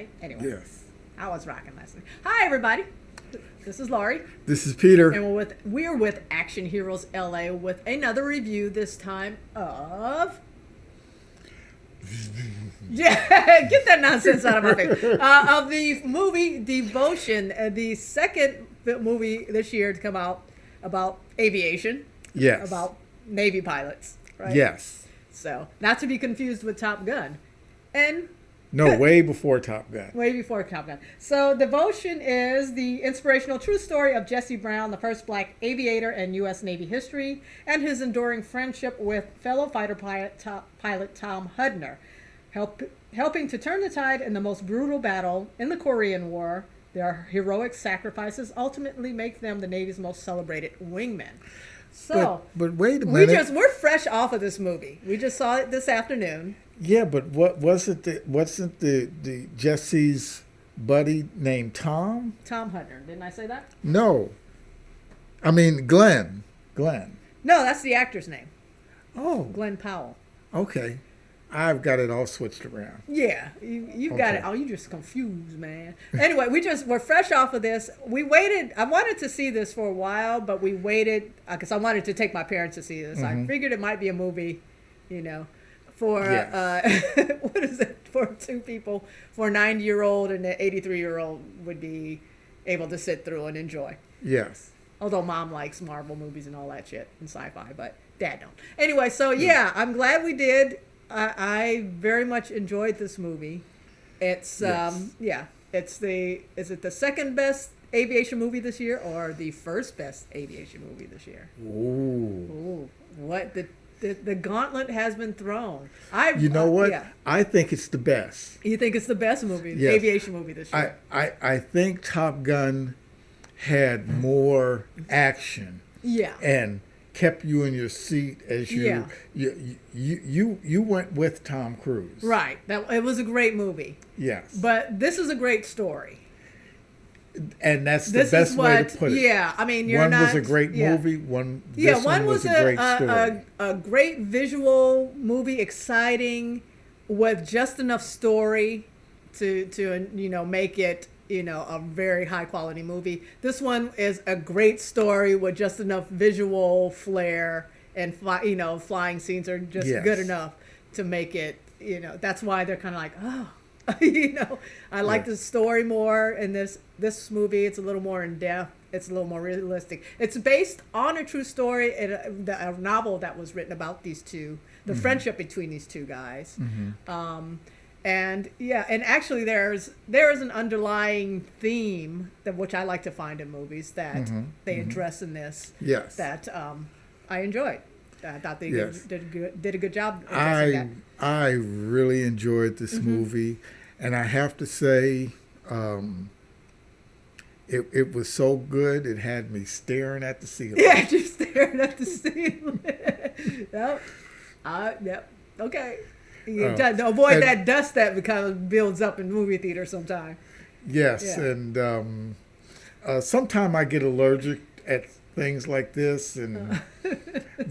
right? Anyway, Yes. I was rocking last night. Hi, everybody. This is Laurie, This is Peter. and we're with Action Heroes LA with another review. This time of get that nonsense out of my face. Of the movie Devotion, the second movie this year to come out about aviation. Yes. About Navy pilots, right? Yes. So, not to be confused with Top Gun. And No, way before Top Gun. way before Top Gun. So, Devotion is the inspirational true story of Jesse Brown, the first black aviator in U.S. Navy history, and his enduring friendship with fellow fighter pilot Tom Hudner, helping to turn the tide in the most brutal battle in the Korean War. Their heroic sacrifices ultimately make them the Navy's most celebrated wingmen. So, but wait a minute. we're fresh off of this movie. We just saw it this afternoon. Yeah, but wasn't the Jesse's buddy named Tom? Tom Hudner, didn't I say that? No. I mean Glen. Glen. No, that's the actor's name. Oh, Glen Powell. okay. I've got it all switched around. Yeah, you've got Okay. it. Oh, you just confused, man. Anyway, we're fresh off of this. We waited. I wanted to see this for a while, but we waited because I wanted to take my parents to see this. I figured it might be a movie, for Yes. what is it, for two people, for a 90-year-old and an 83-year-old would be able to sit through and enjoy. Yes. Although mom likes Marvel movies and all that shit and sci-fi, but dad don't. Anyway, so yeah, I'm glad we did. I very much enjoyed this movie. It's is it the second best aviation movie this year or the first best aviation movie this year? Ooh. Ooh, what the gauntlet has been thrown. You know what? Yeah. I think it's the best. You think it's the best movie, Yes. aviation movie this year? I think Top Gun had more action Yeah. and kept you in your seat as Yeah. you went with Tom Cruise. Right. It was a great movie. Yes. But this is a great story. And that's the This best is way what, to put it. yeah. I mean, you're one not. was a great yeah. movie. One was a great story. a great visual movie, exciting, with just enough story to make it a very high quality movie. This one is a great story with just enough visual flair and flying scenes are just Yes. good enough to make it. That's why they're kind of like, oh. I like the story more in this movie. It's a little more in depth. It's a little more realistic. It's based on a true story in a novel that was written about these two, the friendship between these two guys. And actually there is an underlying theme which I like to find in movies that they address in this. Yes. That I enjoyed. I thought they did a good job addressing that. I really enjoyed this movie, and I have to say, it was so good. It had me staring at the ceiling. Yeah, just staring at the ceiling. Yep. Okay. To avoid that dust that kind of builds up in movie theater sometime. Yes, Yeah. and sometimes I get allergic at things like this, and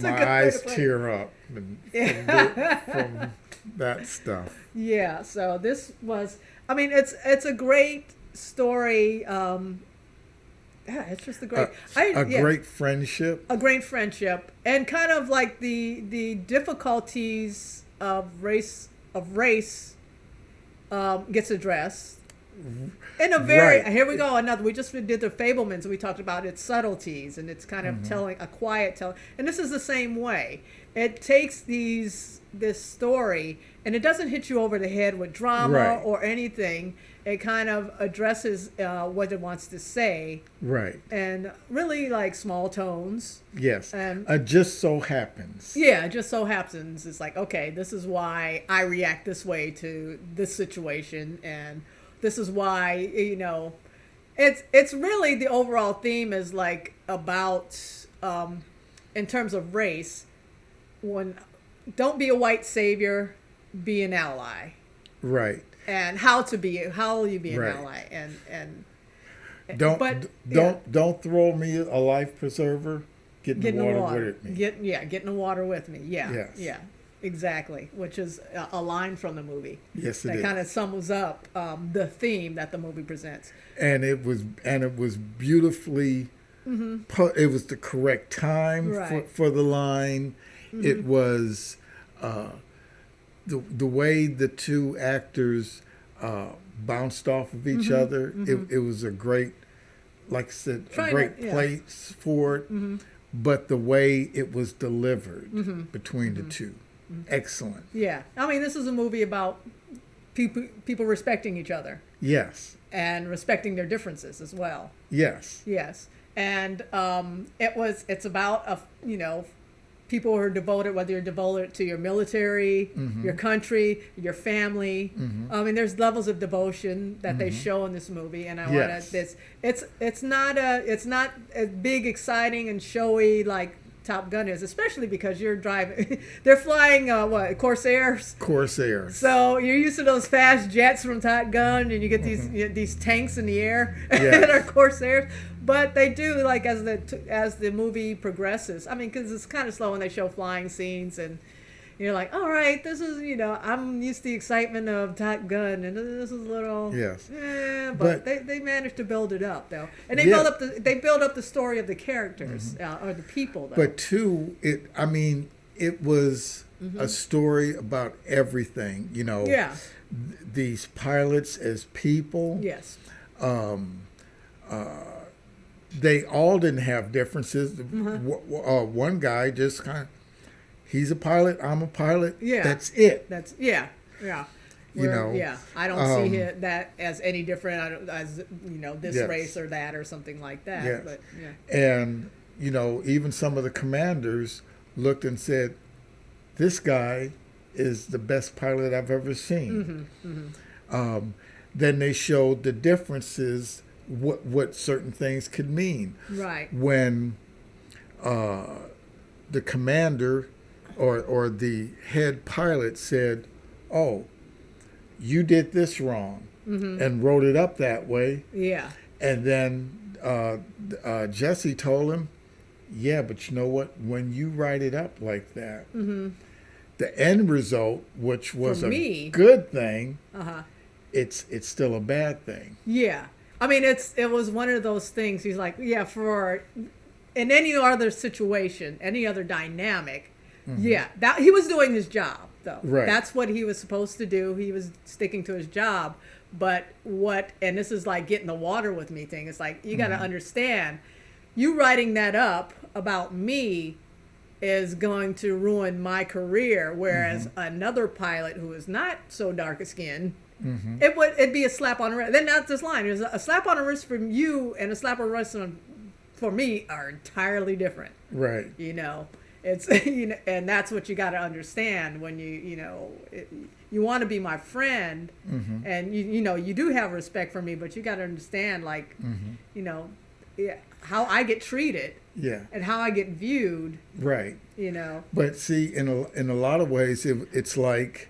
my eyes tear up from that stuff. Yeah. So this was. I mean, it's a great story. It's just a great. Great friendship. A great friendship, and kind of like the difficulties of race gets addressed in a very Right. Here we go, another. We just did the Fablemans. We talked about its subtleties, and it's kind of telling a quiet tell. And this is the same way. It takes this story, and it doesn't hit you over the head with drama Right. or anything. It kind of addresses what it wants to say, Right. and really like small tones. Yes. And Just so happens. yeah, it just so happens it's like, okay, this is why I react this way to this situation, and this is why it's really the overall theme is like about in terms of race, don't be a white savior, be an ally, Right. and how will you be an Right. ally, and Don't throw me a life preserver. Get in the water with me. Get in the water with me. Yeah. Yes. Yeah. exactly, which is a line from the movie. Yes, it that is. kind of sums up the theme that the movie presents. And it was beautifully. It was the correct time Right. for the line. It was the way the two actors bounced off of each other. It was a great, like I said, a great place for it. But the way it was delivered between the two, excellent. Yeah, I mean, this is a movie about people respecting each other Yes. and respecting their differences as well. Yes. Yes, and it's about people who are devoted, whether you're devoted to your military, your country, your family. I mean, there's levels of devotion that they show in this movie, and I want to. It's not as big, exciting, and showy like Top Gun is, especially because you're driving. They're flying Corsairs. Corsairs. So you're used to those fast jets from Top Gun, and you get these tanks in the air that are Corsairs. But they do, like, as the movie progresses. I mean, because it's kind of slow when they show flying scenes, and you're like, all right, this is, I'm used to the excitement of Top Gun, and this is a little, Yes. but they managed to build it up though, and they build up the story of the characters or the people though. But two, it was a story about everything. Yeah. These pilots as people. Yes. They all didn't have differences. One guy just kind of, he's a pilot, I'm a pilot. Yeah. That's it. Yeah. You I don't see that as any different as this Yes. race or that or something like that. Yes. But And even some of the commanders looked and said, "This guy is the best pilot I've ever seen." Then they showed the differences, what certain things could mean. Right. When the commander or the head pilot said, "Oh, you did this wrong," and wrote it up that way. Yeah. And then Jesse told him, "Yeah, but you know what? When you write it up like that, the end result, which was a good thing, it's still a bad thing." Yeah. I mean, it was one of those things. He's like, yeah, in any other situation, any other dynamic, that he was doing his job though. Right. That's what he was supposed to do. He was sticking to his job. But and this is like getting the water with me thing. It's like, you got to understand, you writing that up about me is going to ruin my career. Whereas another pilot who is not so dark skinned, it'd be a slap on the wrist. Then not this line. There's a slap on the wrist from you and a slap on the wrist for me are entirely different. Right. It's and that's what you got to understand when you want to be my friend, and you do have respect for me, but you got to understand how I get treated, and how I get viewed, right. But see, in a lot of ways, it's like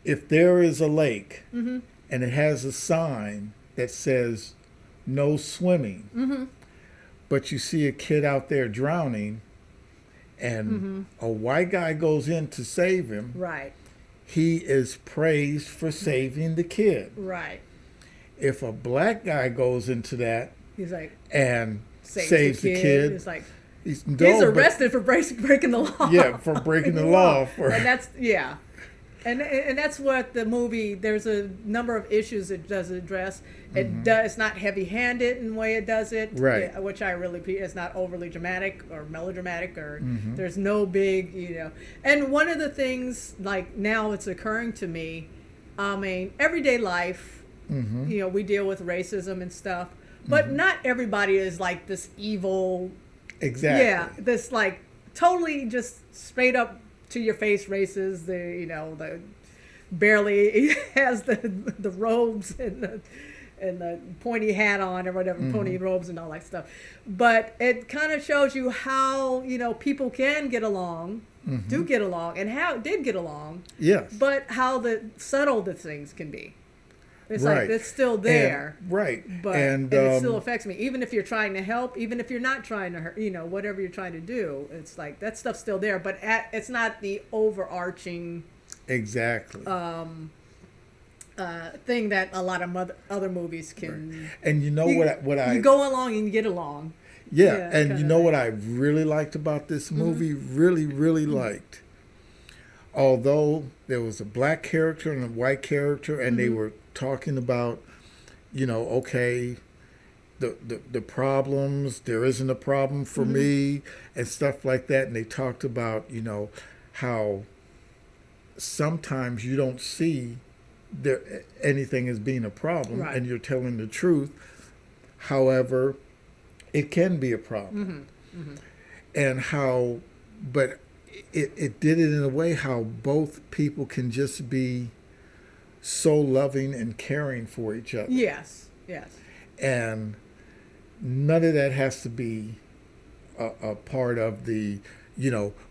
if there is a lake and it has a sign that says "No swimming," but you see a kid out there drowning, and a white guy goes in to save him. Right. He is praised for saving the kid. Right. If a black guy goes into that, he's like, and saves the kid, it's like he's arrested for breaking the law. Yeah, for breaking the law. And that's And that's what the movie. There's a number of issues it does address. It's not heavy-handed in the way it does it, right? Which I really it's not overly dramatic or melodramatic, or there's no big, And one of the things, like now, it's occurring to me. I mean, everyday life, we deal with racism and stuff, but not everybody is like this evil. Exactly. Yeah, this like totally just straight up to your face races. The barely has the robes and the pointy hat on or whatever, pony robes and all that stuff. But it kind of shows you how people can get along, do get along, and how it did get along. Yes. But how subtle the things can be. It's like it's still there, but and it still affects me. Even if you're trying to help, even if you're not trying to hurt, whatever you're trying to do, it's like that stuff's still there. But it's not the overarching exactly thing that a lot of other movies can. And you go along and you get along. Yeah, and you know what I really liked about this movie? Really liked. Although there was a black character and a white character, and they were talking about, okay, the problems, there isn't a problem for me, and stuff like that. And they talked about, how sometimes you don't see anything as being a problem, and you're telling the truth. However, it can be a problem. And but it did it in a way how both people can just be so loving and caring for each other. Yes. And none of that has to be a part of the,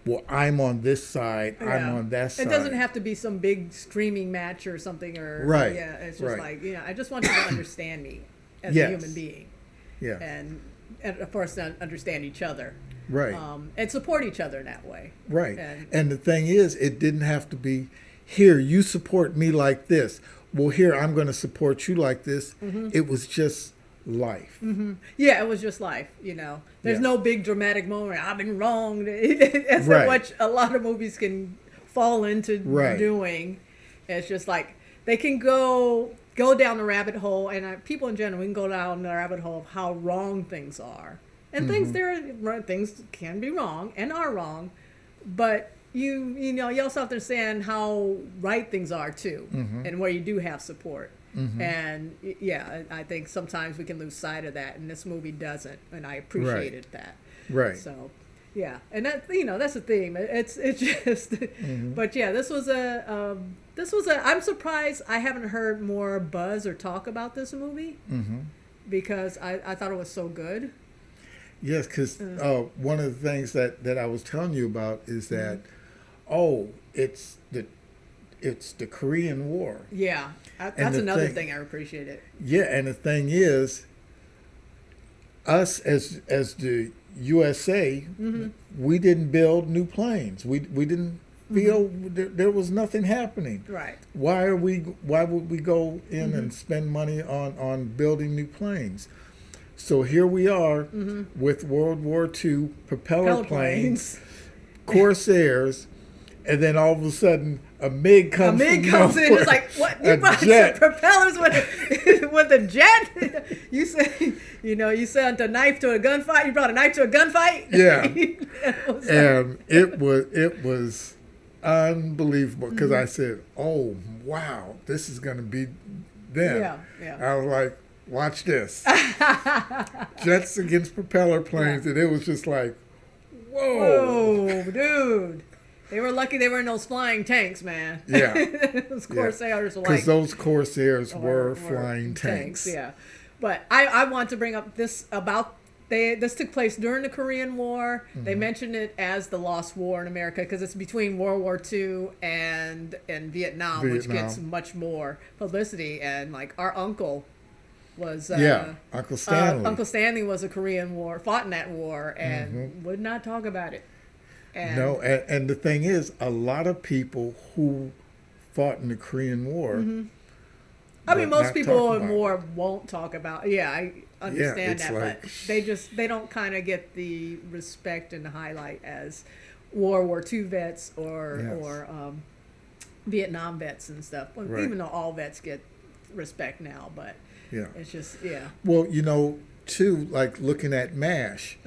well, I'm on this side, I'm on that side. It doesn't have to be some big screaming match or something. Yeah, it's just like, I just want you to understand me as a human being. Yeah. And of course, understand each other. Right. And support each other in that way. Right. And the thing is, it didn't have to be, here, you support me like this. Well, here, I'm going to support you like this. It was just life. Yeah, it was just life, There's no big dramatic moment. I've been wronged. That's what a lot of movies can fall into doing. It's just like they can go down the rabbit hole, and people in general, we can go down the rabbit hole of how wrong things are. And things can be wrong and are wrong, but you also have to understand how right things are too, and where you do have support. And I think sometimes we can lose sight of that, and this movie doesn't, and I appreciated that. Right. So, and that that's the theme. It's just, but this was a. I'm surprised I haven't heard more buzz or talk about this movie, because I thought it was so good. Yes, because one of the things that I was telling you about is that, it's the Korean War. Yeah, that's another thing I appreciated. Yeah, and the thing is, us as the USA, we didn't build new planes. We didn't feel there was nothing happening. Right. Why would we go in and spend money on building new planes? So here we are with World War II propeller planes, Corsairs, and then all of a sudden a MiG comes in. It's like, what? You brought some propellers with a jet? You sent a knife to a gunfight? You brought a knife to a gunfight? Yeah. And it was unbelievable, because I said, oh, wow, this is going to be them. Yeah. I was like, watch this. Jets against propeller planes. And it was just like, whoa, dude. They were lucky they were in those flying tanks, man. Yeah. Those Corsairs were because those Corsairs were flying tanks. Yeah. But I want to bring up this about, this took place during the Korean War. They mentioned it as the Lost War in America because it's between World War II and Vietnam, which gets much more publicity. And like our uncle was Uncle Stanley. Uncle Stanley was a Korean War, fought in that war, and would not talk about it. And the thing is, a lot of people who fought in the Korean War. I mean, most people in war won't talk about. Yeah, I understand that, but they don't kind of get the respect and the highlight as World War II vets or Vietnam vets and stuff. Well, even though all vets get respect now, but it's just Well, too, like looking at MASH.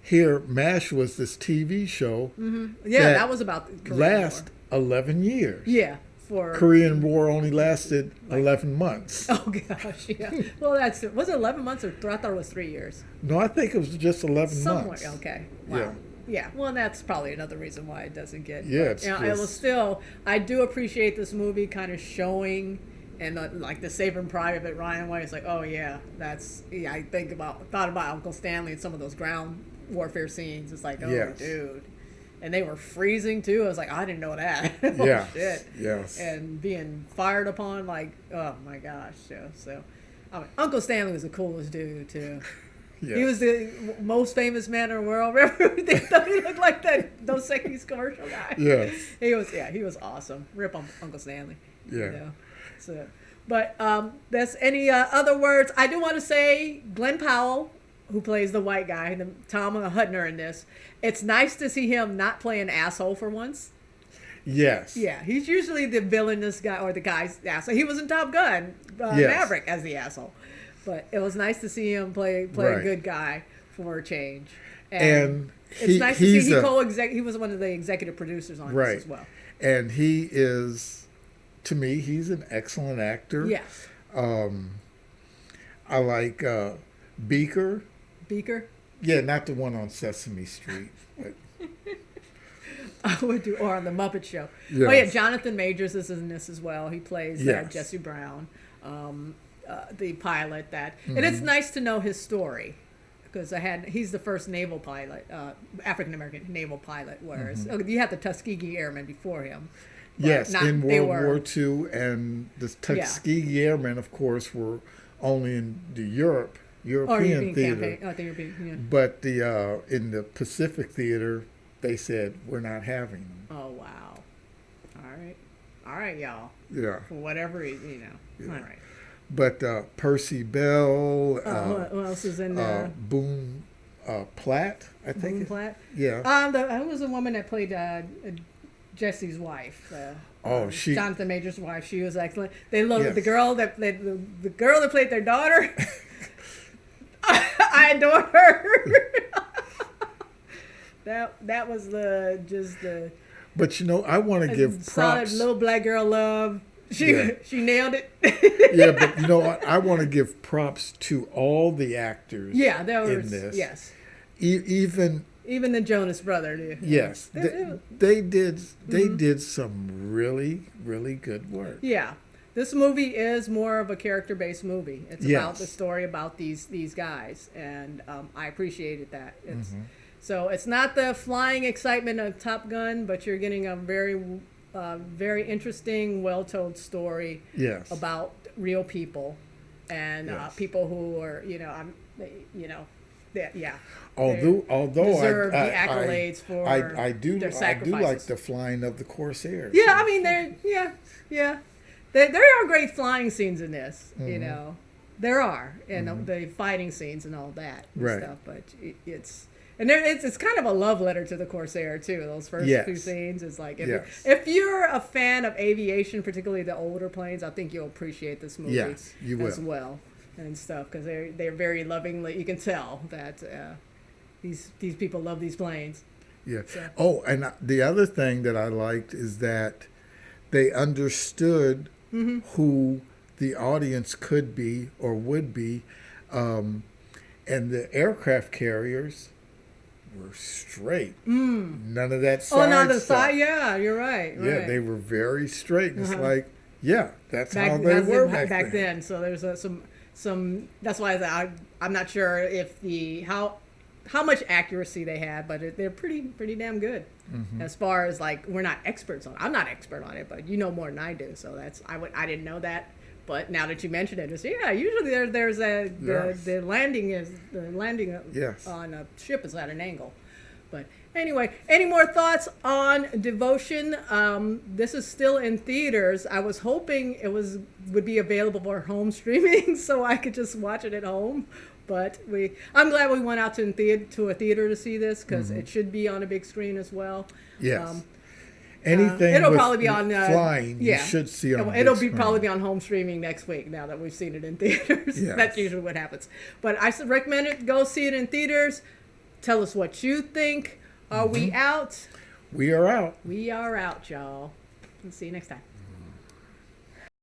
Here, MASH was this TV show. That was about the Korean War. 11 years. Yeah. Korean War only lasted 11 months. Oh gosh, yeah. Well, was it 11 months or I thought it was 3 years. No, I think it was just 11 months. Okay. Wow. Yeah. Well, that's probably another reason why it doesn't get. Yeah. It was still. I do appreciate this movie kind of showing. And like the Saving Private Ryan way, it's like, oh yeah, I thought about Uncle Stanley and some of those ground warfare scenes. It's like, oh dude, and they were freezing too. I was like, I didn't know that. Oh, Yeah. shit. Yes. And being fired upon, like, oh my gosh. Yeah, so, I mean, Uncle Stanley was the coolest dude too. Yes. He was the most famous man in the world. Remember, they thought he looked like that Dos Equis commercial guy. Yes. He was awesome. Rip on Uncle Stanley. Yeah. You know? So, but that's any other words. I do want to say Glen Powell, who plays the white guy, the Tom Hutner in this. It's nice to see him not play an asshole for once. Yes. Yeah, he's usually the villainous guy or the guy's asshole. He was in Top Gun, Yes. Maverick as the asshole. But it was nice to see him play Right. a good guy for a change. And it's nice to see he's he was one of the executive producers on Right. this as well. and he is, to me, he's an excellent actor. Yes. I like Beaker. Beaker. Yeah, not the one on Sesame Street. But I would do, or on the Muppet Show. Yes. Oh yeah, Jonathan Majors is in this as well. He plays Yes. Jesse Brown, the pilot. And it's nice to know his story because he's the first naval pilot, African American naval pilot. Whereas you had the Tuskegee Airmen before him. but yes, in they World were- War II, and the Tuskegee Airmen, of course, were only in the European theater. campaign. Oh, the European. Yeah. But the in the Pacific theater, they said we're not having them. Oh wow! All right, y'all. Yeah. For whatever reason, Yeah. All right. But Percy Bell, Who else is in there? Boone Platt, I think. Boone Platt. Yeah. Who was the woman that played Jesse's wife? She. Jonathan Major's wife. She was excellent. They loved Yes. the girl that played the girl that played their daughter. I adore her. that was the But I want to give solid props. little black girl love. She nailed it. Yeah, but you know what? I want to give props to all the actors. Yeah, that was in this. yes. Even the Jonas brother did. yes, It- they did some really really good work. Yeah. This movie is more of a character-based movie. It's Yes. about the story about these guys, and I appreciated that. So it's not the flying excitement of Top Gun, but you're getting a very interesting, well-told story Yes. about real people and Yes. people who are, Although deserve the accolades for I do their like sacrifices. the flying of the Corsairs. Yeah, I mean, there are great flying scenes in this. There are, and the fighting scenes and all that and Right. stuff. But it's kind of a love letter to the Corsair too. Those first Yes. few scenes, it's like Yes. if you're a fan of aviation, particularly the older planes, I think you'll appreciate this movie Yes, you as will. well and stuff because they're very lovingly. You can tell that these people love these planes. Yeah. So- Oh, and the other thing that I liked is that they understood who the audience could be or would be, and the aircraft carriers were straight. None of that side Oh, no, the stuff. side. Yeah, you're right. Yeah, right. they were very straight. It's like, yeah, that's how they that's were it, back then. So there's some. That's why I'm not sure if how much accuracy they had, but they're pretty damn good. As far as like we're not experts on. I'm not expert on it, but you know more than I do. So I didn't know that. But now that you mention it, it's usually there's Yes. the landing Yes. on a ship is at an angle. But anyway, any more thoughts on Devotion? This is still in theaters. I was hoping would be available for home streaming so I could just watch it at home. But I'm glad we went out to a theater to see this because it should be on a big screen as well. Yes. Anything it'll with probably be on flying, yeah. you should see on It'll big be screen. probably be on home streaming next week now that we've seen it in theaters. Yes. That's usually what happens. But I recommend it. Go see it in theaters. Tell us what you think. Are we out? We are out. We are out, y'all. See you next time.